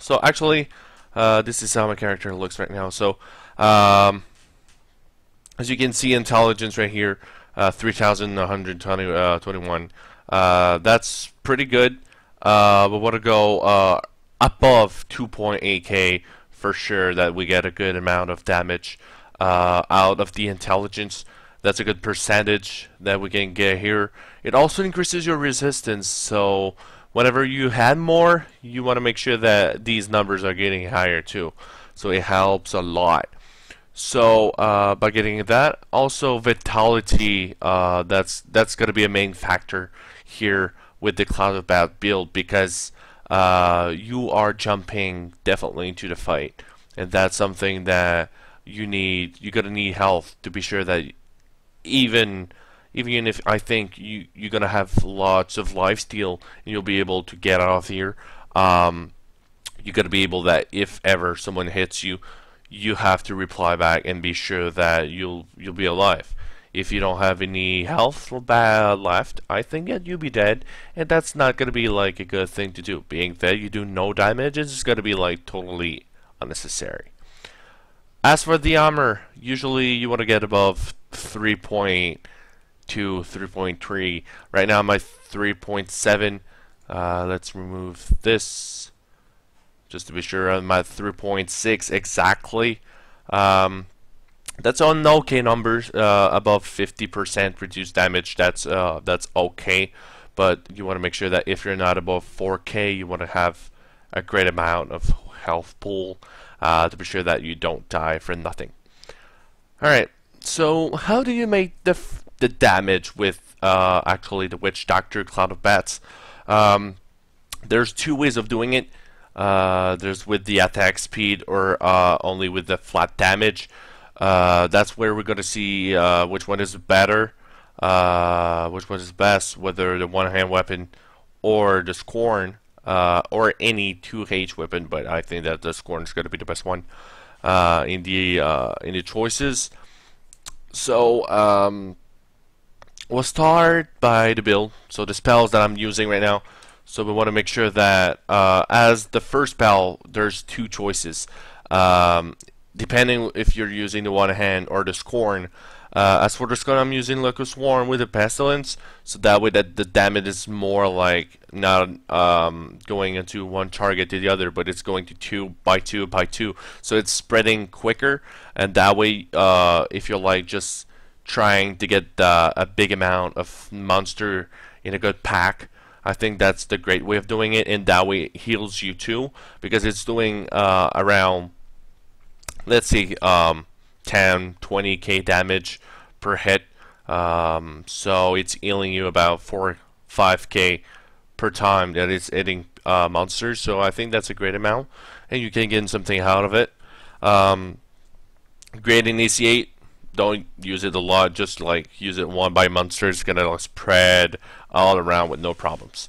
So actually, this is how my character looks right now. So um, as you can see, intelligence right here, 3,121. That's pretty good. We want to go above 2.8k for sure that we get a good amount of damage out of the intelligence. That's a good percentage that we can get here. It also increases your resistance, so whenever you had more, you want to make sure that these numbers are getting higher too. So it helps a lot. So by getting that, also vitality, that's going to be a main factor here with the Cloud of Bat build because you are jumping definitely into the fight, and that's something that you need. You're gonna need health to be sure that even even if I think you're gonna have lots of life steal and you'll be able to get out of here. You got to be able that if ever someone hits you, you have to reply back and be sure that you'll be alive. If you don't have any health left, I think that you'll be dead, and that's not gonna be like a good thing to do. Being that you do no damage is gonna be like totally unnecessary. As for the armor, usually you want to get above 3.2, 3.3. Right now I'm at 3.7. Let's remove this just to be sure. I'm at 3.6 exactly. That's on okay numbers. Above 50% reduced damage. That's okay, but you want to make sure that if you're not above 4K, you want to have a great amount of health pool to be sure that you don't die for nothing. All right. So how do you make the damage with actually the Witch Doctor Cloud of Bats? There's two ways of doing it. There's with the attack speed or only with the flat damage. That's where we're going to see which one is better, which one is best, whether the one-hand weapon or the Scorn, or any 2H weapon. But I think that the Scorn is going to be the best one in the choices. So we'll start by the build. So the spells that I'm using right now. So we want to make sure that as the first spell, there's two choices. Depending if you're using the one hand or the Scorn. As for the Scorn, I'm using Locust Swarm with the Pestilence, so that way that the damage is more like not going into one target to the other, but it's going to 2 by 2 by 2, so it's spreading quicker, and that way if you're like just trying to get a big amount of monster in a good pack, I think that's the great way of doing it, and that way it heals you too, because it's doing around, let's see, 10, 20k damage per hit. So it's healing you about 4, 5k per time that it's hitting monsters. So I think that's a great amount, and you can get something out of it. Great initiate. Don't use it a lot. Just like use it one by monster. It's gonna like, spread all around with no problems.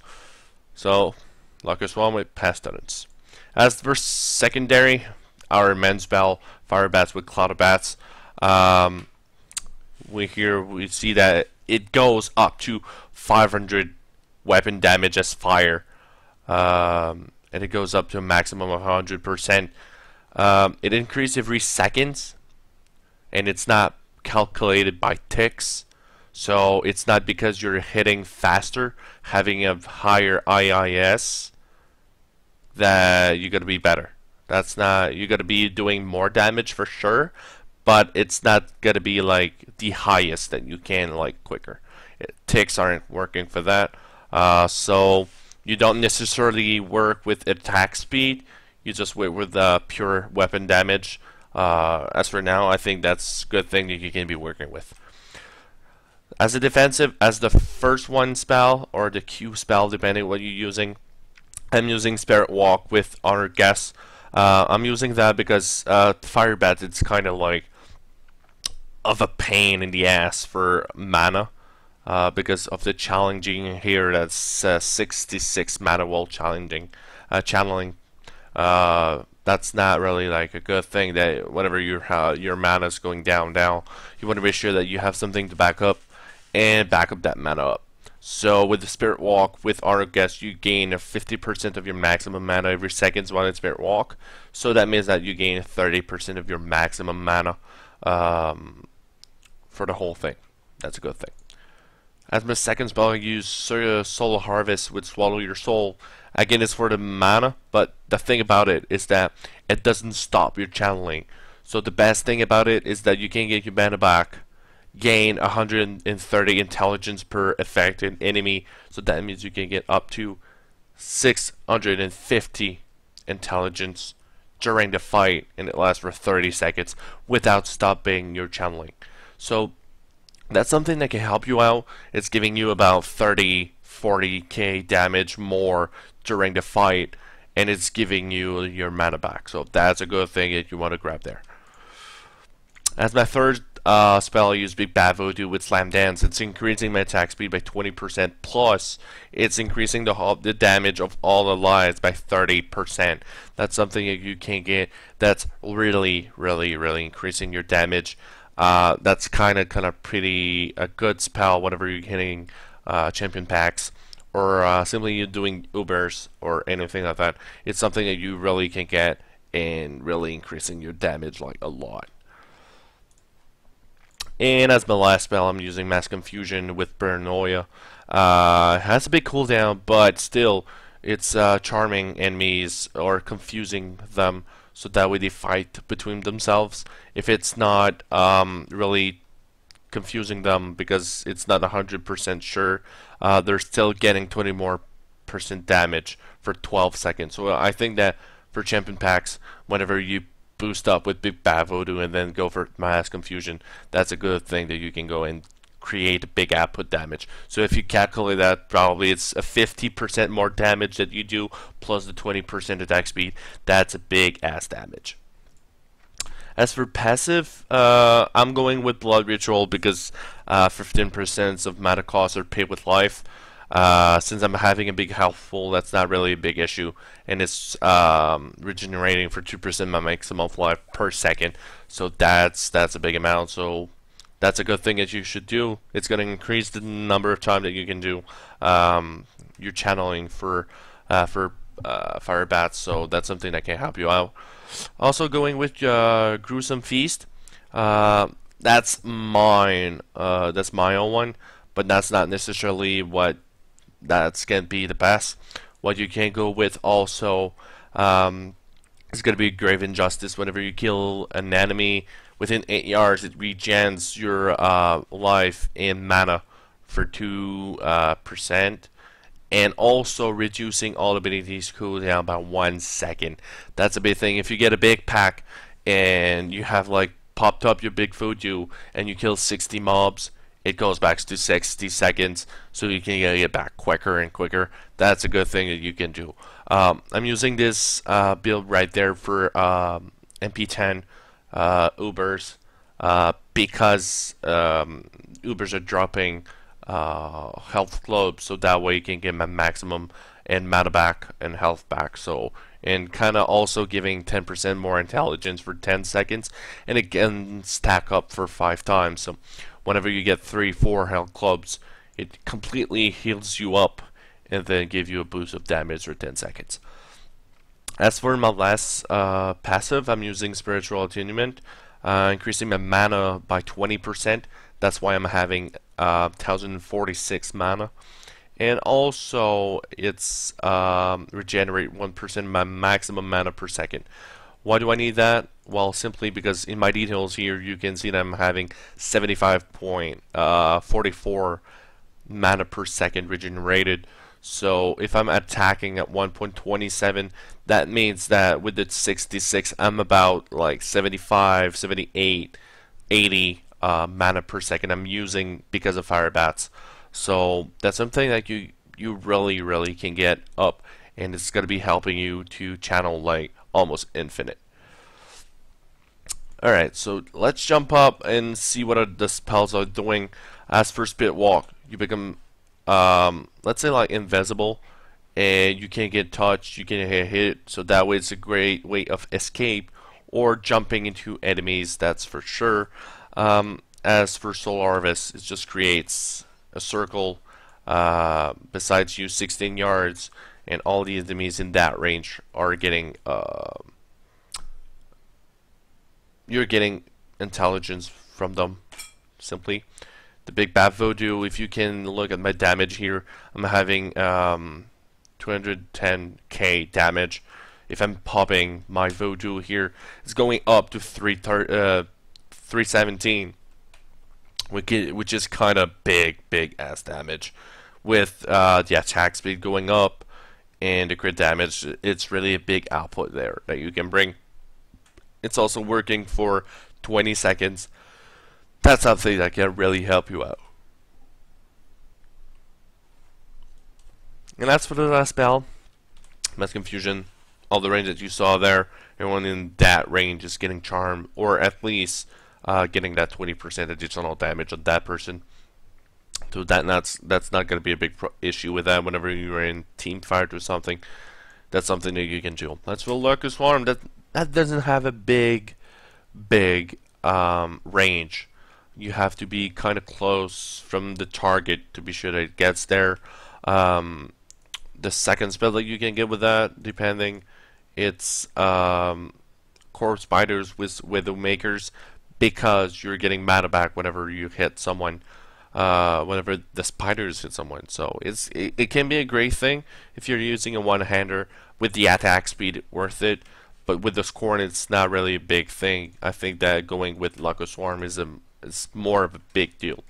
So Locust Swarm with Pestilence. As for secondary, our men's spell, Fire Bats with Cloud of Bats. We see that it goes up to 500 weapon damage as fire, and it goes up to a maximum of 100%. It increases every second, and it's not calculated by ticks. So it's not because you're hitting faster, having a higher IIS, that you're gonna be better. That's not, you're gonna be doing more damage for sure, but it's not gonna be like the highest that you can like quicker. Ticks aren't working for that, so you don't necessarily work with attack speed. You just work with pure weapon damage. As for now, I think that's a good thing that you can be working with. As a defensive, as the first one spell or the Q spell, depending on what you're using, I'm using Spirit Walk with Honored Guess. I'm using that because Fire Bat, it's kind of like of a pain in the ass for mana, because of the challenging here. That's 66 mana while channeling. That's not really like a good thing. That whenever your mana is going down, you want to make sure that you have something to back up and back up that mana up. So with the Spirit Walk, with Honor Guest, you gain 50% of your maximum mana every second while in Spirit Walk. So that means that you gain 30% of your maximum mana um, for the whole thing. That's a good thing. As my second spell, I use Soul Harvest with Swallow Your Soul. Again, it's for the mana, but the thing about it is that it doesn't stop your channeling. So the best thing about it is that you can get your mana back, gain 130 intelligence per affected enemy. So that means you can get up to 650 intelligence during the fight, and it lasts for 30 seconds without stopping your channeling. So that's something that can help you out. It's giving you about 30-40k damage more during the fight, and it's giving you your mana back. So that's a good thing that you want to grab there. As my third spell, I use Big Bad Voodoo with Slam Dance. It's increasing my attack speed by 20%, plus it's increasing the damage of all allies by 30%. That's something that you can get that's really increasing your damage. That's kind of pretty a good spell whenever you're hitting champion packs, or simply you're doing Ubers or anything like that. It's something that you really can get and really increasing your damage like a lot. And as my last spell, I'm using Mass Confusion with Paranoia. Has a big cooldown, but still, it's charming enemies or confusing them, so that way they fight between themselves. If it's not really confusing them because it's not 100% sure, they're still getting 20 more percent damage for 12 seconds. So I think that for champion packs, whenever you boost up with Big Bad Voodoo and then go for Mass Confusion, that's a good thing that you can go and create big output damage. So if you calculate that, probably it's a 50% more damage that you do plus the 20% attack speed. That's a big ass damage. As for passive, I'm going with Blood Ritual because 15% of mana costs are paid with life. Since I'm having a big health pool, that's not really a big issue, and it's regenerating for 2% my maximum life per second. So that's a big amount. So that's a good thing that you should do. It's going to increase the number of time that you can do your channeling for fire bats. So that's something that can help you out. Also going with Gruesome Feast. That's mine. That's my own one, but that's not necessarily what that's gonna be the best. What you can go with also is gonna be Grave Injustice. Whenever you kill an enemy within 8 yards, it regens your life and mana for 2%, and also reducing all abilities cooldown by 1 second. That's a big thing. If you get a big pack and you have like popped up your big voodoo and you kill 60 mobs, it goes back to 60 seconds, so you can get back quicker and quicker. That's a good thing that you can do. I'm using this build right there for MP10 Ubers because Ubers are dropping health globes, so that way you can get my maximum and mana back and health back. So, and kind of also giving 10% more intelligence for 10 seconds, and it can stack up for 5 times. So whenever you get 3-4 health clubs, it completely heals you up and then give you a boost of damage for 10 seconds. As for my last passive, I'm using Spiritual Attunement, increasing my mana by 20%. That's why I'm having 1046 mana. And also, it's regenerate 1% my maximum mana per second. Why do I need that? Well, simply because in my details here, you can see that I'm having 75.44 mana per second regenerated. So if I'm attacking at 1.27, that means that with the 66, I'm about like 75, 78, 80 mana per second I'm using because of fire bats. So that's something that you really can get up, and it's going to be helping you to channel like almost infinite. Alright, so let's jump up and see what the spells are doing. As for Spit Walk, you become let's say like invisible, and you can't get touched, you can get hit, so that way it's a great way of escape or jumping into enemies, that's for sure. As for Soul Harvest, it just creates a circle besides you 16 yards, and all the enemies in that range are getting you're getting intelligence from them simply. The big bad voodoo, if you can look at my damage here, I'm having 210k damage. If I'm popping my voodoo here, it's going up to 317, which is kind of big ass damage. With the attack speed going up and the crit damage, it's really a big output there that you can bring. It's also working for 20 seconds. That's something that can really help you out. And that's for the last spell. Mass Confusion. All the range that you saw there, everyone in that range is getting charmed, or at least getting that 20% additional damage on that person. So that's not going to be a big issue with that whenever you're in team fight or something. That's something that you can do. That's for Locust Swarm. That doesn't have a big range. You have to be kind of close from the target to be sure that it gets there. The second spell that you can get with that, depending, it's Corpse Biters with Widowmakers, because you're getting mana back whenever you hit someone, whenever the spiders hit someone. So it can be a great thing if you're using a one-hander with the attack speed, worth it. But with the Scorn, it's not really a big thing. I think that going with Locust Swarm is more of a big deal.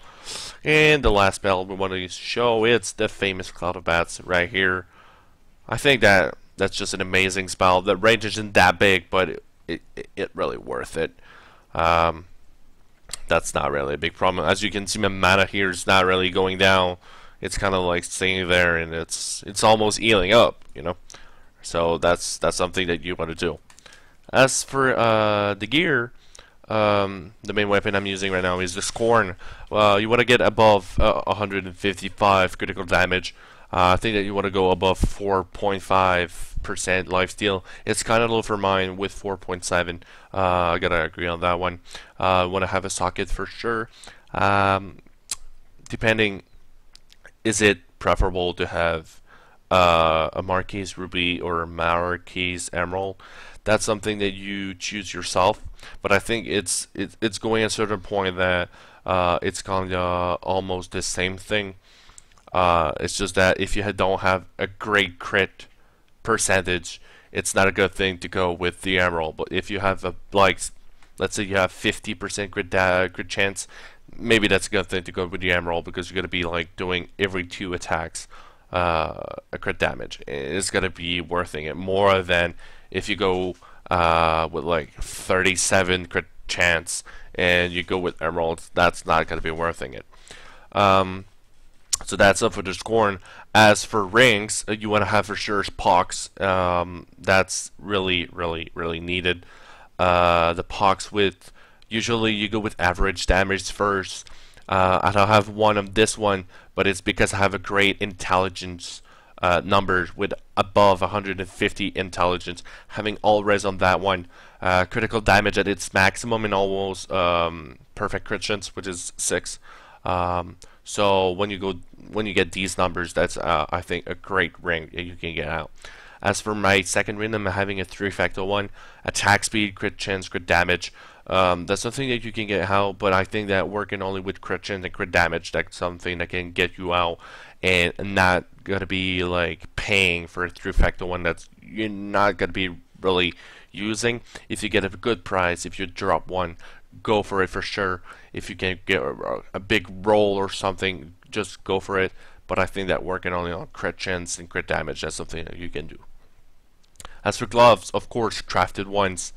And the last spell we want to show, it's the famous Cloud of Bats right here. I think that's just an amazing spell. The range isn't that big, but it really worth it. That's not really a big problem. As you can see, my mana here is not really going down. It's kind of like staying there, and it's almost healing up, you know. So that's something that you want to do. As for the gear, the main weapon I'm using right now is the Scorn. You want to get above 155 critical damage. I think that you want to go above 4.5% lifesteal. It's kind of low for mine with 4.7. I gotta agree on that one. Want to have a socket for sure. Depending, is it preferable to have a Marquise Ruby or a Marquise Emerald? That's something that you choose yourself. But I think it's going at a certain point that it's kind of almost the same thing. It's just that if you don't have a great crit percentage, it's not a good thing to go with the Emerald. But if you have a, like, let's say you have 50% crit chance, maybe that's a good thing to go with the Emerald, because you're gonna be like doing every 2 attacks a crit damage. It's gonna be worth it more than if you go with like 37 crit chance and you go with Emerald. That's not gonna be worth it. So that's up for the Scorn. As for rings, you want to have for sure Pox. That's really needed. The Pox with, usually you go with average damage first. I don't have one of this one, but it's because I have a great intelligence number with above 150 intelligence. Having all res on that one. Critical damage at its maximum and almost perfect crit chance, which is 6. So when you get these numbers, that's I think a great ring that you can get out. As for my second ring, I'm having a 3-factor one: attack speed, crit chance, crit damage. That's something that you can get out, but I think that working only with crit chance and crit damage, that's something that can get you out, and not gonna be like paying for a 3-factor one that's you're not gonna be really using. If you get a good price, if you drop one, go for it for sure. If you can get a big roll or something, just go for it. But I think that working only on crit chance and crit damage, that's something that you can do. As for gloves, of course, crafted ones.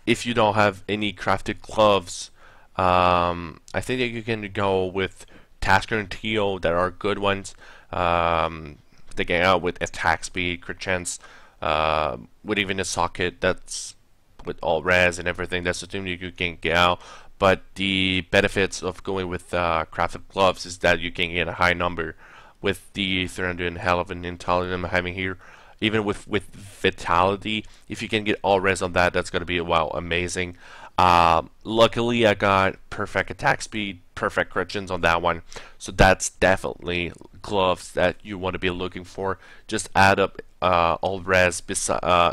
If you don't have any crafted gloves, I think that you can go with Tasker and Teal, that are good ones. They get out with attack speed, crit chance, with even a socket that's with all res and everything. That's the thing you can get out. But the benefits of going with crafted gloves is that you can get a high number with the 300 and hell of an intelligence I'm having here. Even with vitality, if you can get all res on that, that's going to be, wow, amazing. Luckily, I got perfect attack speed, perfect corrections on that one. So that's definitely gloves that you want to be looking for. Just add up all res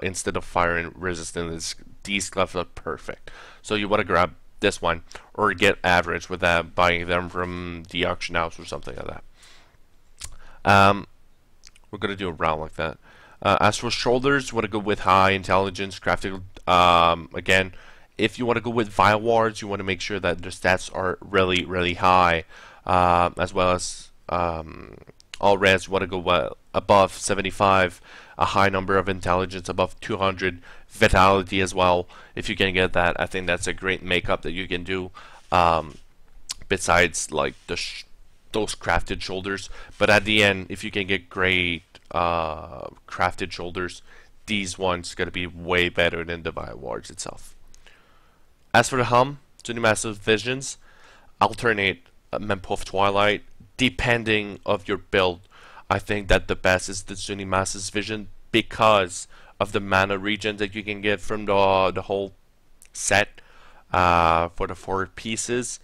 instead of fire and resistance. These gloves are perfect. So you want to grab this one or get average with that, buying them from the auction house or something like that. We're gonna do a round like that. As for shoulders, you want to go with high intelligence, crafting. Again, if you want to go with vile wards, you want to make sure that the stats are really, really high, as well as all res. You want to go above 75, a high number of intelligence, above 200, vitality as well. If you can get that, I think that's a great makeup that you can do. Besides, like those crafted shoulders, but at the end, if you can get great crafted shoulders, these ones gonna be way better than the vile wards itself. As for the helm, Zunimasa's visions, alternate Mempo of Twilight, depending of your build. I think that the best is the Zunimasa's vision because of the mana regen that you can get from the whole set for the 4 pieces.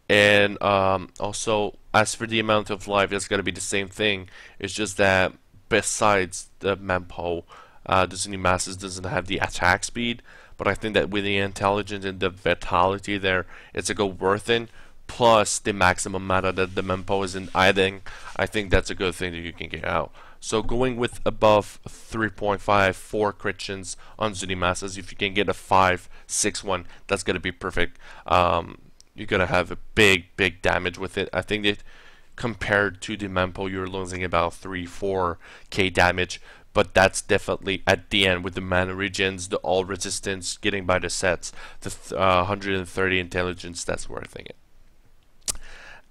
And also, as for the amount of life, it's gonna be the same thing. It's just that besides the Mempo, the Zunimasa's doesn't have the attack speed. But I think that with the intelligence and the vitality there, it's a go worth it. Plus the maximum mana that the Mempo isn't adding, I think that's a good thing that you can get out. So going with above 3.5, 4 Christians on Zunimasa's, if you can get a 5, 6 one, that's gonna be perfect. You're gonna have a big damage with it. I think that compared to the Mempo, you're losing about 3-4k damage. But that's definitely at the end with the mana regens, the all resistance, getting by the sets, the 130 intelligence, that's worth it.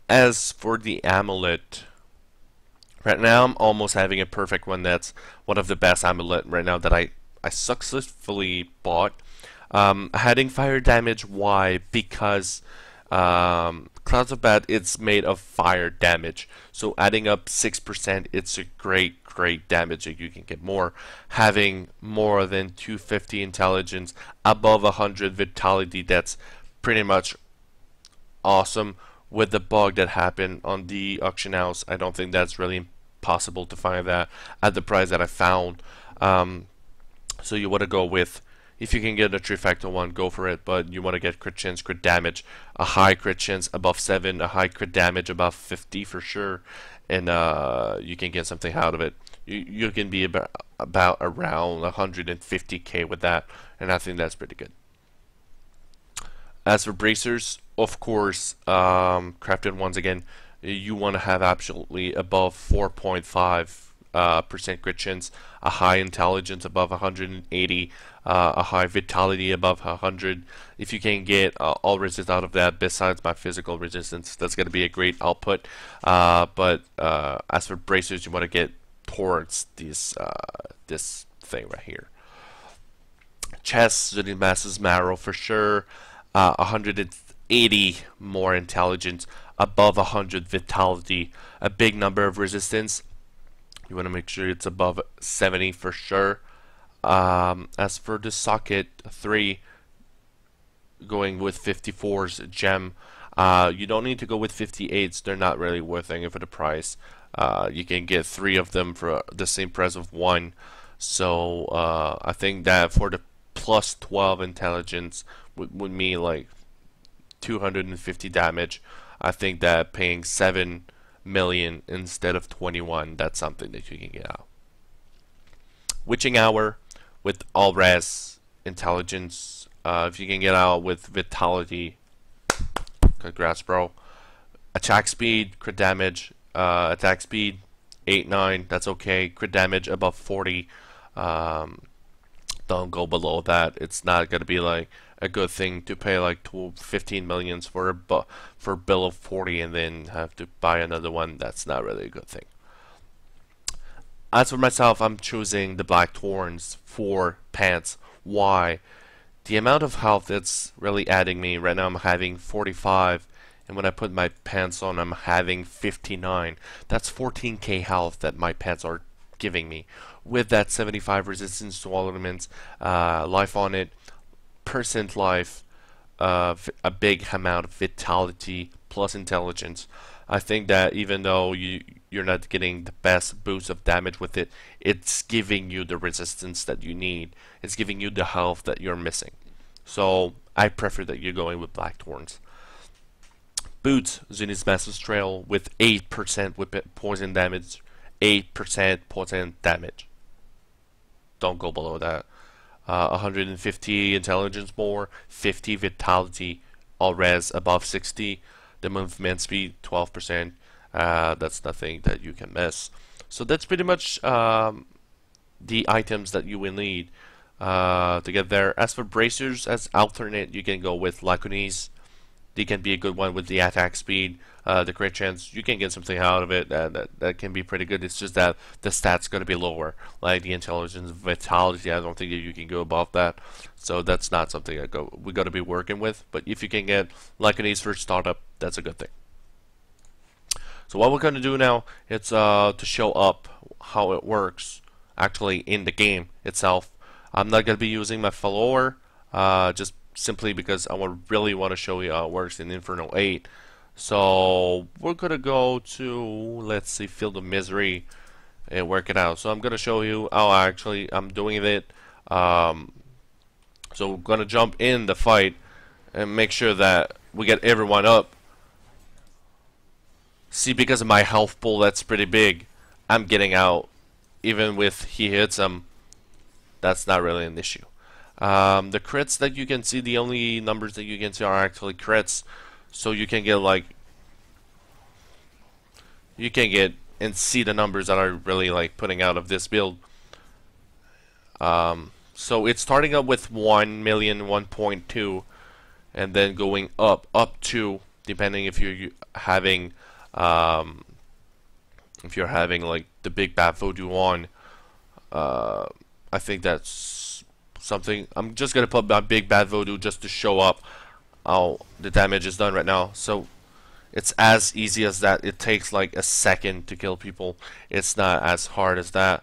As for the amulet, right now I'm almost having a perfect one. That's one of the best amulet right now that I successfully bought. Adding fire damage, why? Because Clouds of Bat, it's made of fire damage, so adding up 6%, it's a great damage that you can get more. Having more than 250 intelligence, above 100 vitality, that's pretty much awesome. With the bug that happened on the auction house, I don't think that's really possible to find that at the price that I found. So you want to go with, if you can get a trifecta one, go for it, but you want to get crit chance, crit damage, a high crit chance above 7, a high crit damage above 50 for sure, and you can get something out of it. You can be about around 150k with that, and I think that's pretty good. As for bracers, of course, crafted ones again, you want to have absolutely above 4.5% crit chance, a high intelligence above 180, a high vitality above 100. If you can get all resist out of that besides my physical resistance, that's going to be a great output. But as for bracers, you want to get towards this thing right here. Chest, Zunimasa's marrow for sure. 180 more intelligence, above 100 vitality, a big number of resistance. You want to make sure it's above 70 for sure. As for the socket 3, going with 54's gem. You don't need to go with 58s, they're not really worth anything for the price. You can get 3 of them for the same price of 1. So I think that for the plus 12 intelligence would mean like 250 damage. I think that paying 7 million instead of 21, that's something that you can get out. Witching Hour with all res intelligence, if you can get out with vitality, congrats bro. Attack speed, crit damage, attack speed 8-9, that's okay. Crit damage above 40, don't go below that. It's not gonna be like a good thing to pay like 15 millions for a bill of 40 and then have to buy another one. That's not really a good thing. As for myself, I'm choosing the Black Thorns for pants. Why? The amount of health that's really adding me. Right now I'm having 45, and when I put my pants on, I'm having 59. That's 14k health that my pants are giving me. With that 75 resistance to all elements, life on it, percent life, a big amount of vitality plus intelligence. I think that even though you're not getting the best boost of damage with it, it's giving you the resistance that you need. It's giving you the health that you're missing. So I prefer that you're going with Blackthorns. Boots, Zuni's Master's Trail with 8% poison damage, 8% poison damage. Don't go below that. 150 intelligence more, 50 vitality, all res above 60. The movement speed 12%. That's nothing that you can miss. So that's pretty much the items that you will need to get there. As for bracers, as alternate, you can go with Lacunes. They can be a good one with the attack speed, the crit chance. You can get something out of it that can be pretty good. It's just that the stats going to be lower, like the intelligence, vitality. I don't think that you can go above that. So that's not something that we got to be working with. But if you can get like an ace for startup, that's a good thing. So what we're going to do now is to show up how it works actually in the game itself. I'm not going to be using my follower, just simply because I really want to show you how it works in Inferno 8. So we're going to go to, let's see, Field of Misery and work it out. So I'm going to show you how actually I'm doing it. So we're going to jump in the fight and make sure that we get everyone up. See, because of my health pool that's pretty big, I'm getting out. Even with he hits him, that's not really an issue. The crits that you can see, the only numbers that you can see are actually crits. So you can get and see the numbers that are really like putting out of this build. So it's starting up with 1 million, 1.2, and then going up to, depending if you're having like the big bad voodoo on. I think that's something. I'm just gonna put my big bad voodoo just to show up how the damage is done right now. So it's as easy as that. It takes like a second to kill people. It's not as hard as that.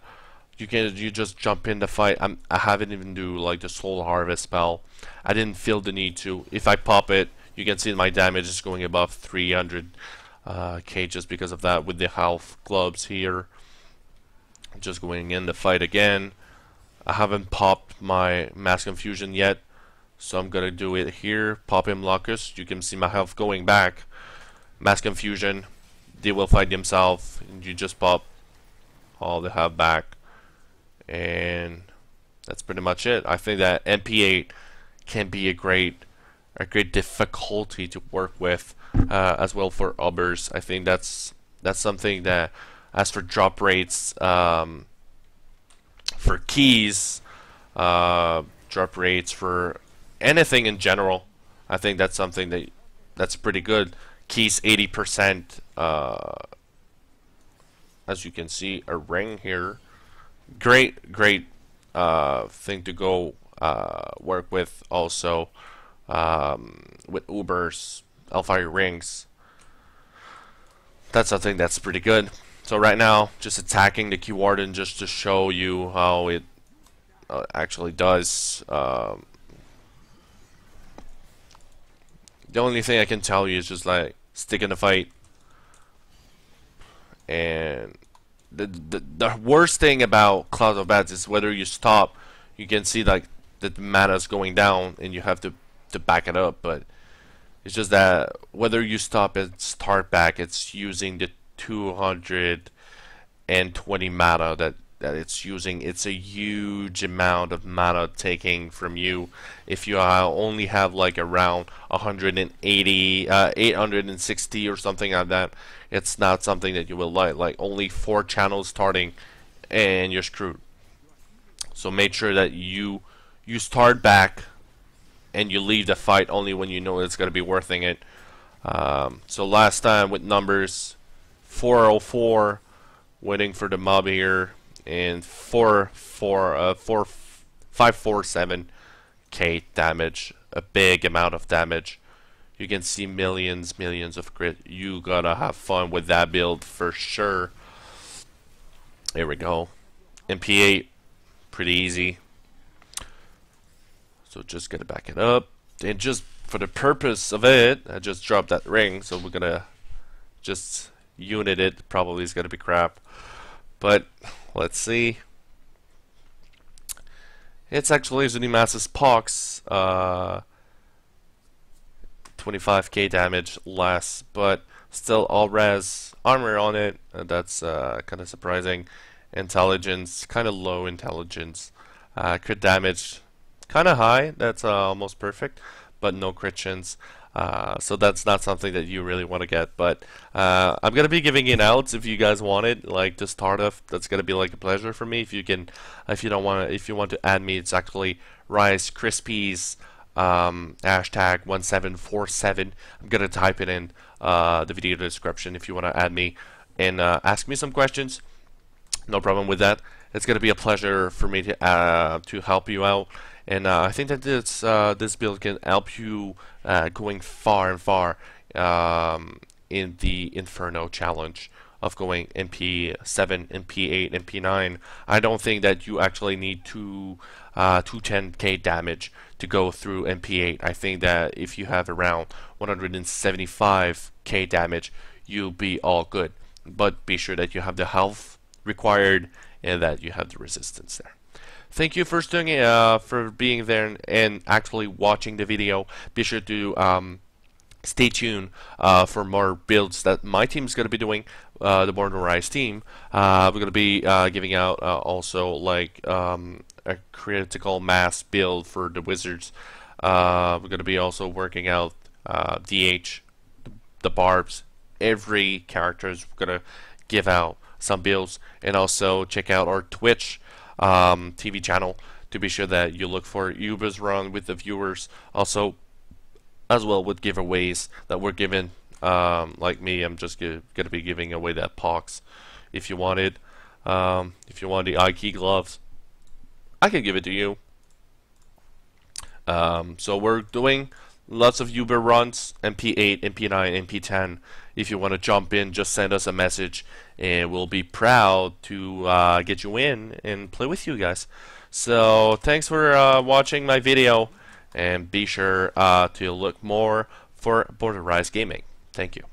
You just jump in the fight. I haven't even do like the soul harvest spell. I didn't feel the need to. If I pop it, you can see my damage is going above 300 k just because of that with the health gloves here. Just going in the fight again. I haven't popped my Mass Confusion yet, so I'm gonna do it here. Pop him Locust. You can see my health going back. Mass Confusion. They will fight themselves. And you just pop all they have back, and that's pretty much it. I think that MP8 can be a great difficulty to work with, as well for others. I think that's something that, as for drop rates, for keys, drop rates for anything in general, I think that's something that's pretty good. Keys 80%, as you can see, a ring here. Great thing to go work with also, with Uber's Hellfire rings. That's something that's pretty good. So right now, just attacking the Key Warden just to show you how it actually does. The only thing I can tell you is just like stick in the fight. And the worst thing about Clouds of Bats is whether you stop, you can see like the mana is going down and you have to back it up. But it's just that whether you stop and start back, it's using the 220 mana that it's using. It's a huge amount of mana taking from you. If you only have like around 180, 860 or something like that, it's not something that you will like only 4 channels starting and you're screwed. So make sure that you start back and you leave the fight only when you know it's going to be worth it. So last time with numbers, 404 waiting for the mob here, and 547k damage, a big amount of damage. You can see millions of crit. You gotta have fun with that build for sure. There we go. MP8, pretty easy. So just gotta back it up and just for the purpose of it, I just dropped that ring, so we're gonna just unit it. Probably is gonna be crap, but let's see. It's actually Zunimasa's Pox, 25k damage less, but still all res armor on it. That's kind of surprising. Intelligence, kind of low intelligence. Crit damage, kind of high. That's almost perfect, but no crit chance. So that's not something that you really want to get. But I'm gonna be giving it out if you guys want it, like to start off. That's gonna be like a pleasure for me. If you can, if you don't want to, if you want to add me, it's actually Rice Krispies. Hashtag 1747. I'm gonna type it in the video description if you want to add me and ask me some questions. No problem with that. It's gonna be a pleasure for me to help you out, and I think that this build can help you going far and far in the Inferno challenge of going MP7, MP8, MP9. I don't think that you actually need 210k damage to go through MP8. I think that if you have around 175k damage, you'll be all good. But be sure that you have the health required and that you have the resistance there. Thank you for being there and actually watching the video. Be sure to stay tuned for more builds that my team is going to be doing. The Born to Rise team. We're going to be giving out also like a critical mass build for the Wizards. We're going to be also working out DH, the Barbs. Every character is going to give out some builds, and also check out our Twitch TV channel to be sure that you look for Ubers run with the viewers. Also, as well with giveaways that we're giving. Like me, I'm just gonna be giving away that Pox. If you want it, if you want the iKey gloves, I can give it to you. So we're doing lots of Uber runs, MP8, MP9, MP10. If you want to jump in, just send us a message, and we'll be proud to get you in and play with you guys. So thanks for watching my video, and be sure to look more for Born to Rise Gaming. Thank you.